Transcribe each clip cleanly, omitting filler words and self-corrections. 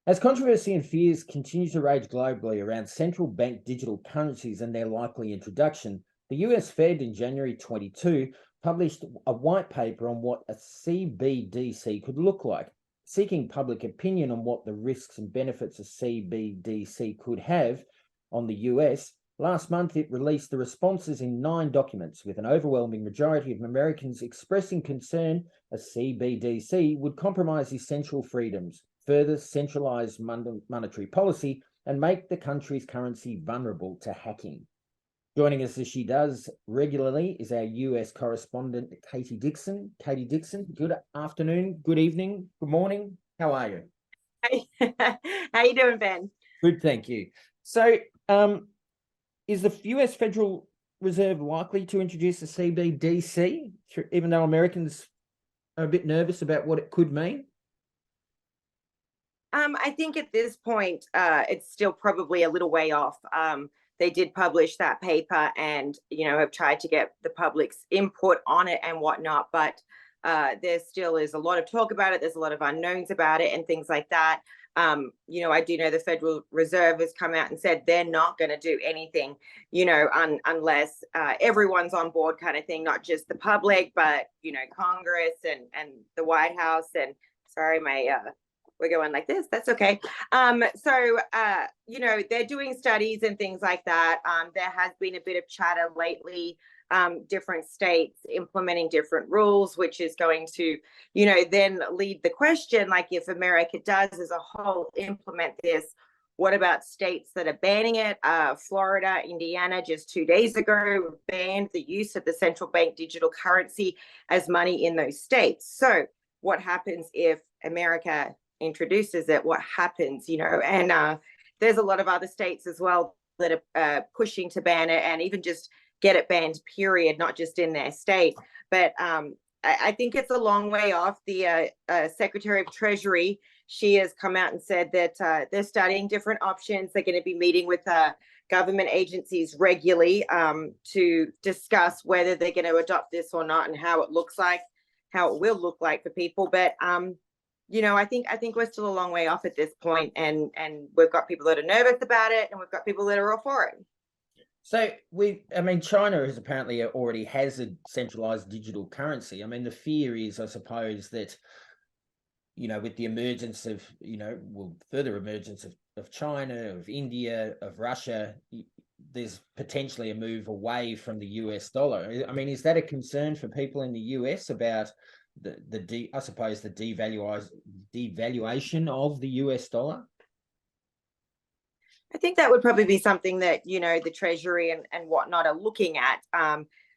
As controversy and fears continue to rage globally around central bank digital currencies and their likely introduction, the US Fed in January 22 published a white paper on what a CBDC could look like, seeking public opinion on what the risks and benefits a CBDC could have on the US. Last month, it released the responses in 9 documents, with an overwhelming majority of Americans expressing concern a CBDC would compromise essential freedoms, further centralise monetary policy, and make the country's currency vulnerable to hacking. Joining us as she does regularly is our US correspondent, Katie Dixon. Katie Dixon, good afternoon, good evening, good morning. How are you? Hey. How you doing, Ben? Good, thank you. So, is the US Federal Reserve likely to introduce a CBDC, even though Americans are a bit nervous about what it could mean? I think at this point, it's still probably a little way off. They did publish that paper and, have tried to get the public's input on it and whatnot, but there still is a lot of talk about it. There's a lot of unknowns about it and things like that. I do know the Federal Reserve has come out and said they're not going to do anything, unless everyone's on board kind of thing, not just the public, but, Congress and the White House. And sorry, we're going like this. That's okay. They're doing studies and things like that. There has been a bit of chatter lately, different states implementing different rules, which is going to, then lead the question, like if America does as a whole implement this, what about states that are banning it? Florida, Indiana, just 2 days ago, banned the use of the central bank digital currency as money in those states. So what happens if America introduces it? What happens, and there's a lot of other states as well that are pushing to ban it and even just get it banned, period, not just in their state. But I think it's a long way off. The Secretary of Treasury, she has come out and said that they're studying different options. They're going to be meeting with government agencies regularly to discuss whether they're going to adopt this or not and how it will look like for people. But I think we're still a long way off at this point, and we've got people that are nervous about it, and we've got people that are all for it. So China apparently already has a centralized digital currency. The fear is, I suppose, that, with the emergence of, further emergence of China, of India, of Russia, there's potentially a move away from the US dollar. Is that a concern for people in the US about the devaluation of the US dollar? I think that would probably be something that, the Treasury and whatnot are looking at.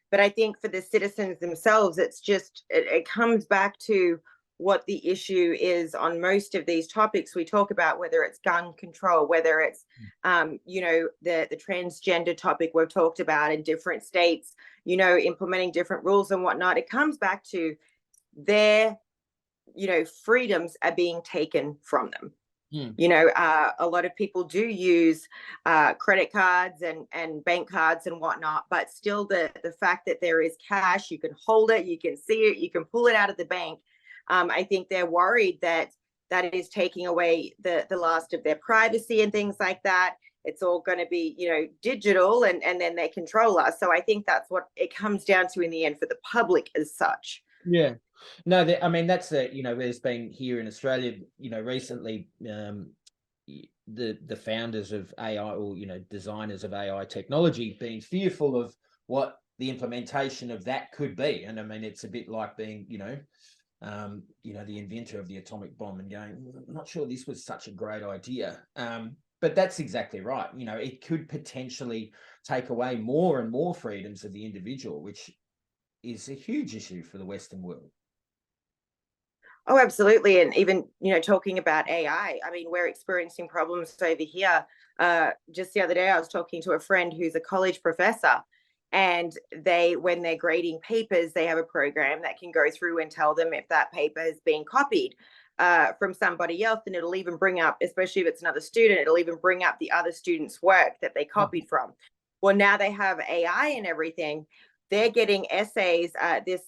But I think for the citizens themselves, it comes back to what the issue is on most of these topics we talk about, whether it's gun control, whether it's, the transgender topic we've talked about in different states, implementing different rules and whatnot. It comes back to their, freedoms are being taken from them. A lot of people do use credit cards and bank cards and whatnot, but still the fact that there is cash, you can hold it, you can see it, you can pull it out of the bank. I think they're worried that is taking away the last of their privacy and things like that. It's all going to be, digital, and then they control us. So I think that's what it comes down to in the end for the public as such. Yeah. No, that's there's been here in Australia, recently, the founders of AI, or, designers of AI technology, being fearful of what the implementation of that could be. And it's a bit like being, the inventor of the atomic bomb and going, I'm not sure this was such a great idea. But that's exactly right. It could potentially take away more and more freedoms of the individual, which is a huge issue for the Western world. Oh, absolutely. And even, talking about AI, we're experiencing problems over here. Just the other day, I was talking to a friend who's a college professor, and when they're grading papers, they have a program that can go through and tell them if that paper has been copied from somebody else. And it'll even bring up, especially if it's another student, it'll even bring up the other student's work that they copied from. Well, now they have AI and everything. They're getting essays. This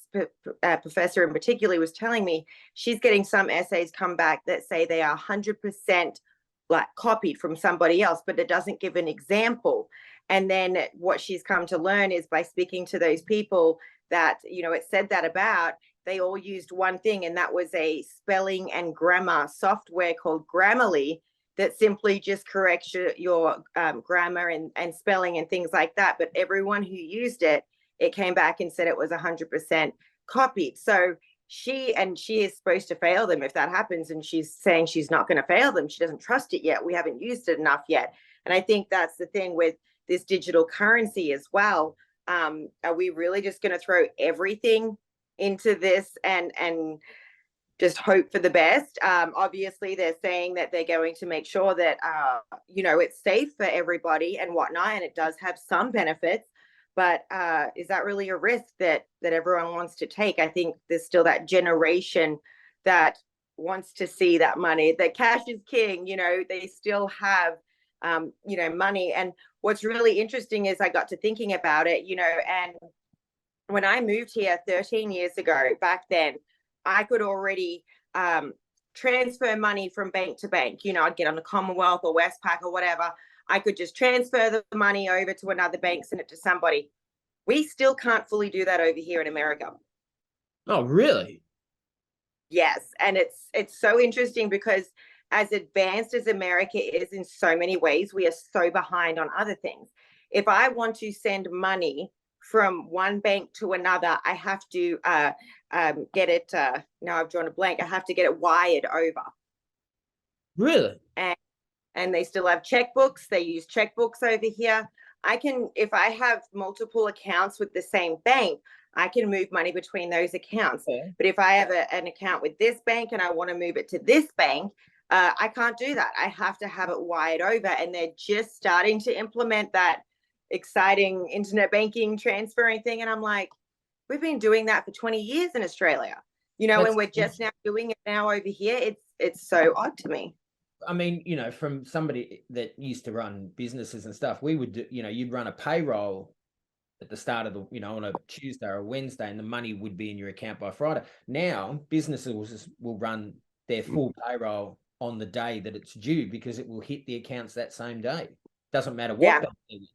professor in particular was telling me she's getting some essays come back that say they are 100% like copied from somebody else, but it doesn't give an example. And then what she's come to learn is by speaking to those people that, you know, it said that about, they all used one thing, and that was a spelling and grammar software called Grammarly that simply just corrects your grammar and spelling and things like that. But everyone who used it, it came back and said it was 100% copied. So she is supposed to fail them if that happens, and she's saying she's not going to fail them. She doesn't trust it yet. We haven't used it enough yet. And I think that's the thing with this digital currency as well. Are we really just going to throw everything into this and just hope for the best? Obviously, they're saying that they're going to make sure that you know, it's safe for everybody and whatnot, and it does have some benefits. But is that really a risk that everyone wants to take? I think there's still that generation that wants to see that money, that cash is king. You know, they still have you know, money. And what's really interesting is I got to thinking about it, you know, and when I moved here 13 years ago, back then, I could already transfer money from bank to bank. You know, I'd get on the Commonwealth or Westpac or whatever. I could just transfer the money over to another bank, send it to somebody. We still can't fully do that over here in America. Oh, really? Yes. And it's so interesting because as advanced as America is in so many ways, we are so behind on other things. If I want to send money from one bank to another, I have to get it. Now I've drawn a blank. I have to get it wired over. Really? And they still have checkbooks. They use checkbooks over here. I can, if I have multiple accounts with the same bank, I can move money between those accounts. Okay. But if I have an account with this bank and I want to move it to this bank, I can't do that. I have to have it wired over. And they're just starting to implement that exciting internet banking transferring thing. And I'm like, we've been doing that for 20 years in Australia, you know, and we're just now doing it now over here. It's so odd to me. I mean, you know, from somebody that used to run businesses and stuff, we would do, you know, you'd run a payroll at the start of the, you know, on a Tuesday or a Wednesday, and the money would be in your account by Friday. Now businesses will run their full payroll on the day that it's due, because it will hit the accounts that same day. Doesn't matter what bank they're in.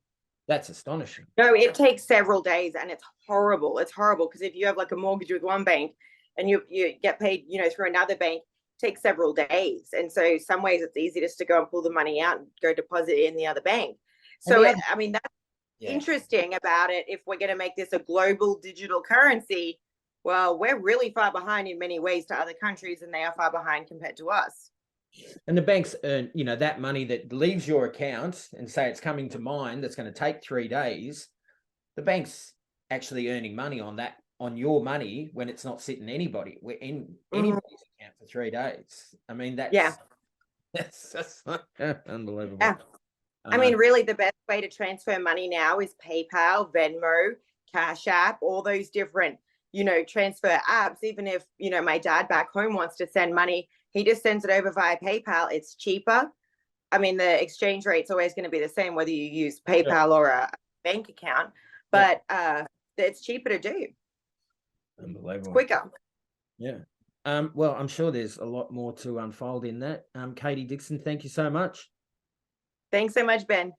That's astonishing. No, it takes several days, and it's horrible. It's horrible because if you have like a mortgage with one bank and you get paid, you know, through another bank, it takes several days. And so some ways it's easy just to go and pull the money out and go deposit it in the other bank. So I mean, that's interesting about it. If we're going to make this a global digital currency, well, we're really far behind in many ways to other countries, and they are far behind compared to us. And the banks earn, you know, that money that leaves your account, and say it's coming to mine, that's going to take 3 days. The bank's actually earning money on that, on your money, when it's not sitting anybody. We're in anybody's account for 3 days. I mean, that's unbelievable. Yeah. I mean, really, the best way to transfer money now is PayPal, Venmo, Cash App, all those different, you know, transfer apps. Even if, you know, my dad back home wants to send money, he just sends it over via PayPal. It's cheaper. I mean, the exchange rate's always going to be the same whether you use PayPal or a bank account, but it's cheaper to do. Unbelievable. It's quicker. Yeah. Well, I'm sure there's a lot more to unfold in that. Katie Dixon, thank you so much. Thanks so much, Ben.